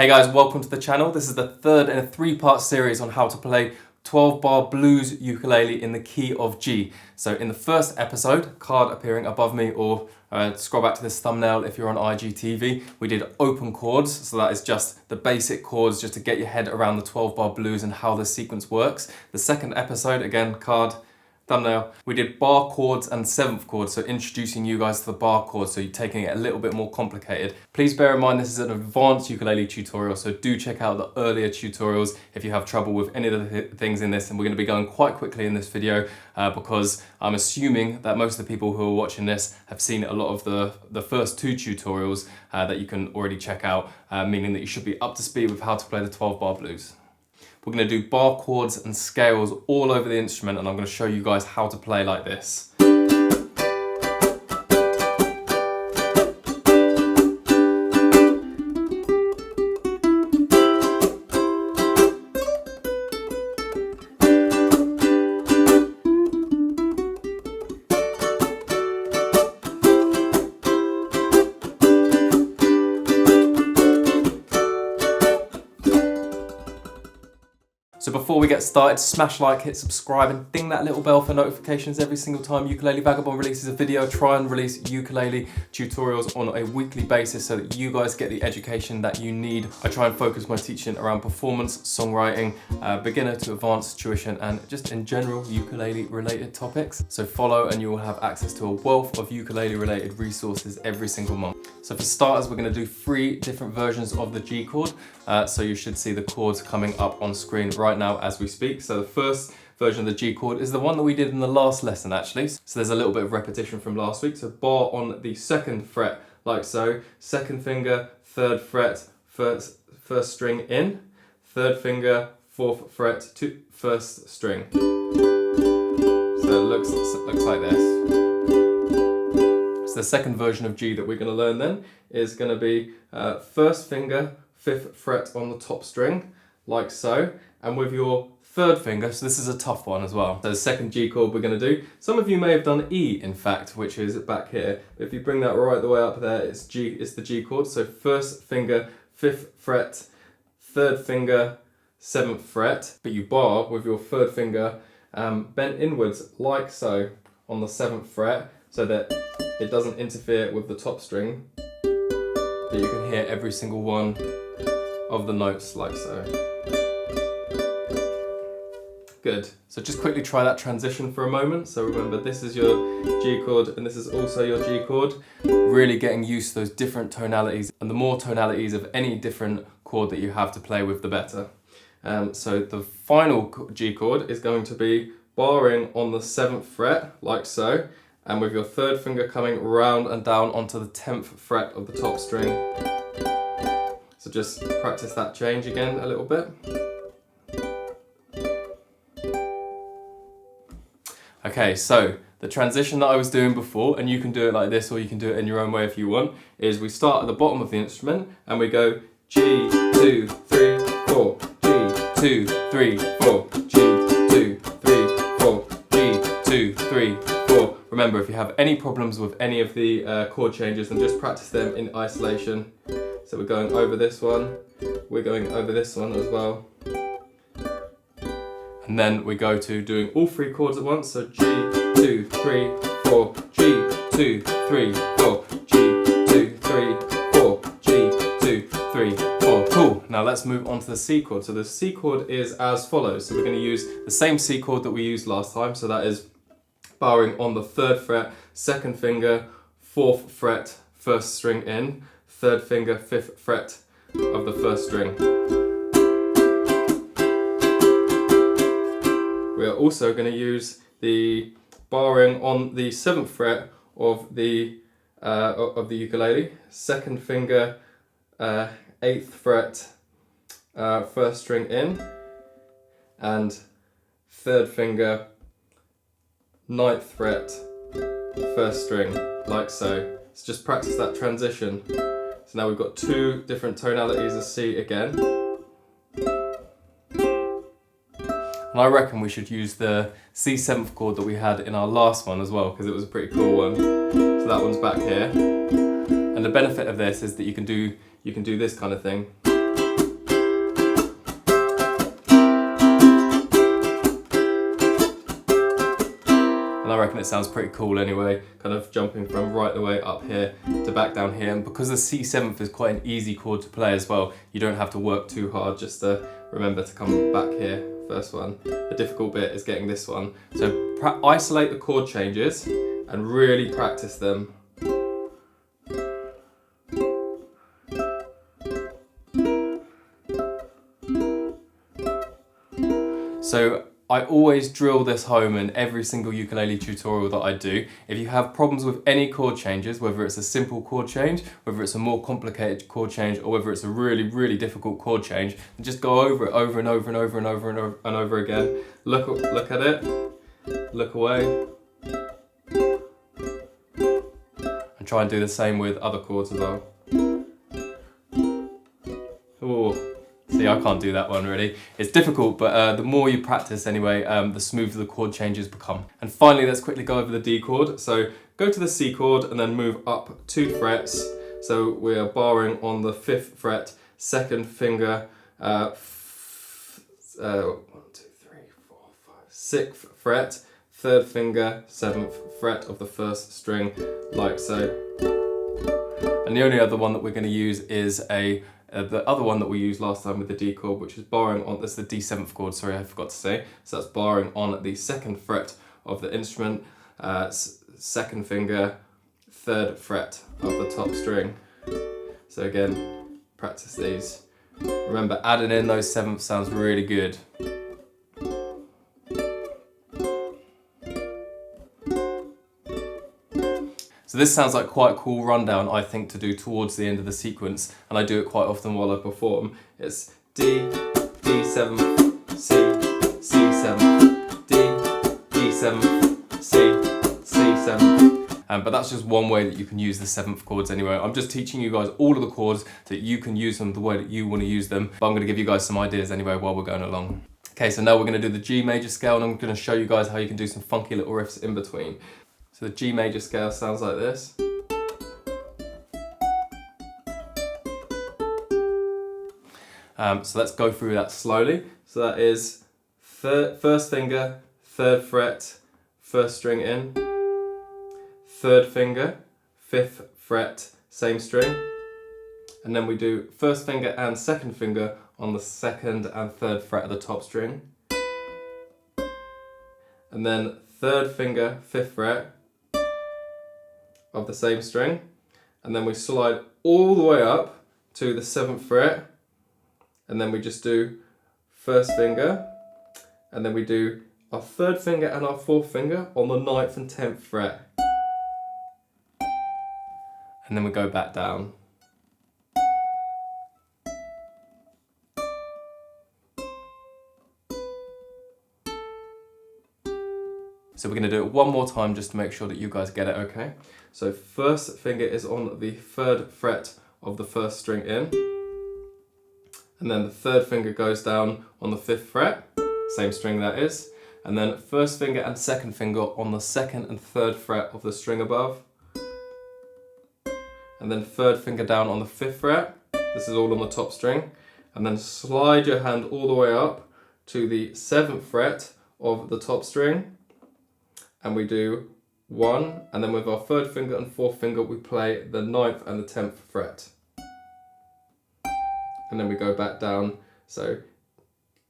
Hey guys, welcome to the channel. This is the third in a three-part series on how to play 12-bar blues ukulele in the key of G. So in the first episode, card appearing above me, or scroll back to this thumbnail if you're on IGTV, we did open chords. So that is just the basic chords just to get your head around the 12-bar blues and how the sequence works. The second episode, again, card, thumbnail, we did bar chords and seventh chords, so introducing you guys to the bar chords, so you're taking it a little bit more complicated. Please bear in mind this is an advanced ukulele tutorial, so do check out the earlier tutorials if you have trouble with any of the things in this, and we're going to be going quite quickly in this video because I'm assuming that most of the people who are watching this have seen a lot of the first two tutorials that you can already check out, meaning that you should be up to speed with how to play the 12-bar blues. We're going to do bar chords and scales all over the instrument, and I'm going to show you guys how to play like this. So before we get started, smash like, hit subscribe, and ding that little bell for notifications every single time Ukulele Vagabond releases a video. Try and release ukulele tutorials on a weekly basis so that you guys get the education that you need. I try and focus my teaching around performance, songwriting, beginner to advanced tuition, and just in general ukulele related topics. So follow and you will have access to a wealth of ukulele related resources every single month. So for starters, we're going to do 3 different versions of the G chord. So you should see the chords coming up on screen right now as we speak. So the first version of the G chord is the one that we did in the last lesson actually. So there's a little bit of repetition from last week. So bar on the 2nd fret like so, 2nd finger, 3rd fret, first string in, 3rd finger, 4th fret to 1st string. So it looks like this. So the second version of G that we're going to learn then is going to be 1st finger, 5th fret on the top string, like so, and with your 3rd finger, so this is a tough one as well. So the second G chord we're going to do, some of you may have done E in fact, which is back here. If you bring that right the way up there, it's the G chord. So 1st finger, 5th fret, 3rd finger, 7th fret, but you bar with your 3rd finger bent inwards like so on the 7th fret, so that it doesn't interfere with the top string, but you can hear every single one of the notes like so. Good. So just quickly try that transition for a moment. So remember, this is your G chord and this is also your G chord. Really getting used to those different tonalities, and the more tonalities of any different chord that you have to play with, the better. So the final G chord is going to be barring on the 7th fret like so, and with your 3rd finger coming round and down onto the 10th fret of the top string. So just practice that change again a little bit. Okay, so the transition that I was doing before, and you can do it like this or you can do it in your own way if you want, is we start at the bottom of the instrument and we go G, 2, 3, 4, G, 2, 3, 4, G, 2, 3, 4, G, 2, 3, 4. Remember, if you have any problems with any of the chord changes, then just practice them in isolation. So we're going over this one, we're going over this one as well. And then we go to doing all 3 chords at once. So G, 2, 3, 4, G, 2, 3, 4, G, 2, 3, 4, G, 2, 3, 4. Cool. Now let's move on to the C chord. So the C chord is as follows. So we're going to use the same C chord that we used last time. So that is barring on the 3rd fret, 2nd finger, 4th fret, 1st string in, 3rd finger, 5th fret of the 1st string. We are also going to use the barring on the 7th fret of the ukulele, 2nd finger, 8th fret, 1st string in, and 3rd finger, 9th fret, 1st string, like so. So just practice that transition. So now we've got 2 different tonalities of C again. And I reckon we should use the C 7th chord that we had in our last one as well, because it was a pretty cool one. So that one's back here. And the benefit of this is that you can do this kind of thing. reckon it sounds pretty cool anyway, kind of jumping from right the way up here to back down here. And because the C7th is quite an easy chord to play as well, you don't have to work too hard, just to remember to come back here, first one. The difficult bit is getting this one. So isolate the chord changes and really practice them. So I always drill this home in every single ukulele tutorial that I do. If you have problems with any chord changes, whether it's a simple chord change, whether it's a more complicated chord change, or whether it's a really, really difficult chord change, just go over it over and over and over and over and over and over again. Look at it, look away, and try and do the same with other chords as well. Ooh. See, I can't do that one really. It's difficult, but the more you practice anyway, the smoother the chord changes become. And finally, let's quickly go over the D chord. So go to the C chord and then move up 2 frets. So we are barring on the 5th fret, 2nd finger, 1, 2, 3, 4, 5, 6th fret, 3rd finger, 7th fret of the 1st string, like so. And the only other one that we're going to use is the other one that we used last time with the D chord, which is barring on, that's the D7th chord, sorry, I forgot to say. So that's barring on the 2nd fret of the instrument, 2nd finger, 3rd fret of the top string. So again, practice these. Remember, adding in those 7ths sounds really good. So this sounds like quite a cool rundown, I think, to do towards the end of the sequence, and I do it quite often while I perform. It's D, D7, C, C7, D, D7, C, C7. But that's just one way that you can use the 7th chords anyway. I'm just teaching you guys all of the chords so that you can use them the way that you want to use them, but I'm going to give you guys some ideas anyway while we're going along. Okay, so now we're going to do the G major scale, and I'm going to show you guys how you can do some funky little riffs in between. So the G major scale sounds like this. So let's go through that slowly. So that is 1st finger, 3rd fret, 1st string in, 3rd finger, 5th fret, same string, and then we do 1st finger and 2nd finger on the 2nd and 3rd fret of the top string, and then 3rd finger, 5th fret of the same string, and then we slide all the way up to the 7th fret, and then we just do 1st finger, and then we do our 3rd finger and our 4th finger on the 9th and 10th fret, and then we go back down. So we're going to do it one more time just to make sure that you guys get it okay. So 1st finger is on the 3rd fret of the 1st string in, and then the 3rd finger goes down on the 5th fret, same string that is, and then 1st finger and 2nd finger on the 2nd and 3rd fret of the string above, and then 3rd finger down on the 5th fret, this is all on the top string, and then slide your hand all the way up to the 7th fret of the top string, and we do 1, and then with our 3rd finger and 4th finger we play the 9th and the 10th fret. And then we go back down, so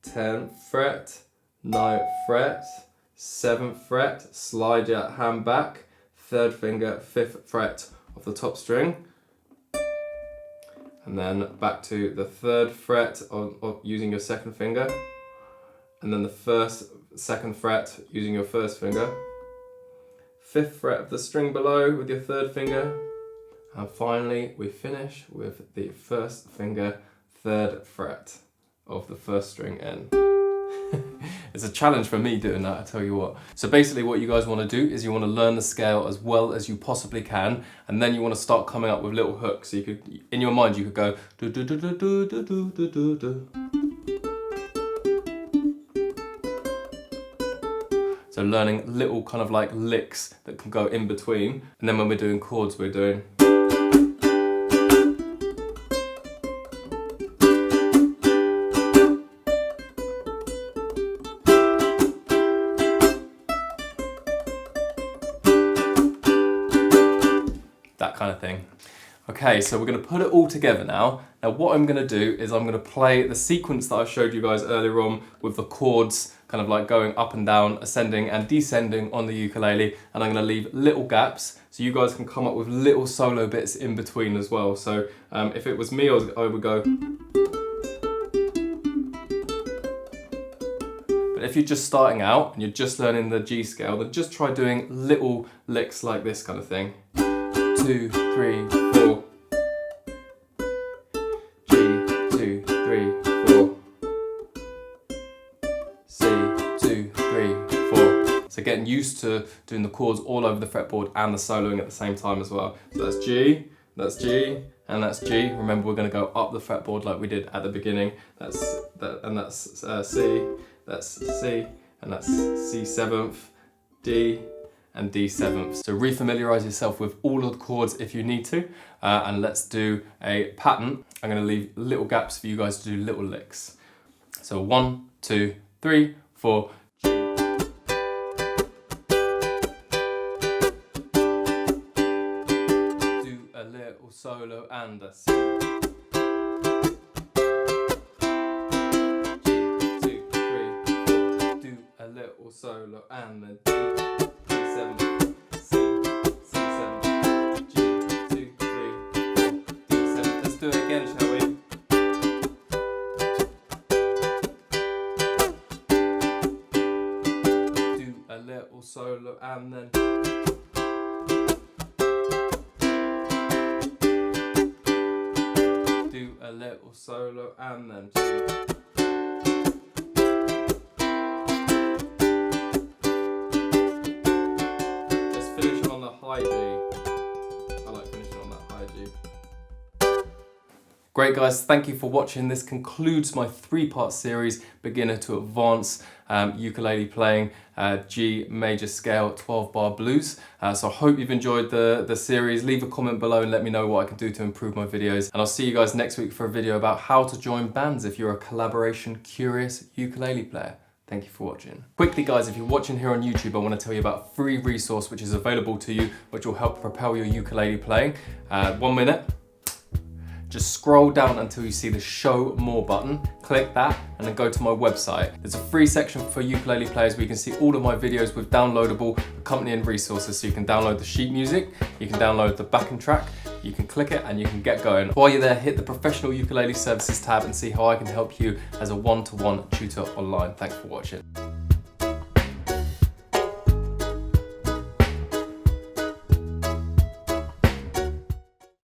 10th fret, 9th fret, 7th fret, slide your hand back, 3rd finger, 5th fret of the top string, and then back to the 3rd fret of using your 2nd finger, and then the 2nd fret using your 1st finger, 5th fret of the string below with your 3rd finger, and finally we finish with the 1st finger, 3rd fret of the 1st string in. It's a challenge for me doing that, I tell you what. So basically what you guys want to do is you want to learn the scale as well as you possibly can, and then you want to start coming up with little hooks. So you could, in your mind, you could go do do do do do do do do do do. So learning little kind of like licks that can go in between, and then when we're doing chords, we're doing. that kind of thing. Okay, so we're going to put it all together now. Now what I'm going to do is I'm going to play the sequence that I showed you guys earlier on with the chords kind of like going up and down, ascending and descending on the ukulele, and I'm going to leave little gaps so you guys can come up with little solo bits in between as well. So if it was me, I would go. But if you're just starting out and you're just learning the G scale, then just try doing little licks like this kind of thing. 2, 3, 4. G, 2, 3, 4. C, 2, 3, 4. So getting used to doing the chords all over the fretboard and the soloing at the same time as well. So that's G, and that's G. Remember, we're going to go up the fretboard like we did at the beginning. That's C, that's C, and that's C 7th, D, and D 7th. So refamiliarize yourself with all of the chords if you need to, and let's do a pattern. I'm going to leave little gaps for you guys to do little licks. So 1, 2, 3, 4. Do a little solo and a C. Little solo and then D, D7, C, C7, G, 2, 3, 4, D7. Let's do it again, shall we? Do a little solo and then do a little solo and then G. High G. I like finishing on that high G. Great guys, thank you for watching. This concludes my 3-part series, beginner to advanced ukulele playing, G major scale 12-bar blues. So I hope you've enjoyed the series. Leave a comment below and let me know what I can do to improve my videos. And I'll see you guys next week for a video about how to join bands if you're a collaboration curious ukulele player. Thank you for watching. Quickly guys, if you're watching here on YouTube, I want to tell you about a free resource which is available to you, which will help propel your ukulele playing. 1 minute. Just scroll down until you see the Show More button, click that, and then go to my website. There's a free section for ukulele players where you can see all of my videos with downloadable accompanying resources. So you can download the sheet music, you can download the backing track, you can click it and you can get going. While you're there, hit the Professional Ukulele Services tab and see how I can help you as a one-to-one tutor online. Thanks for watching.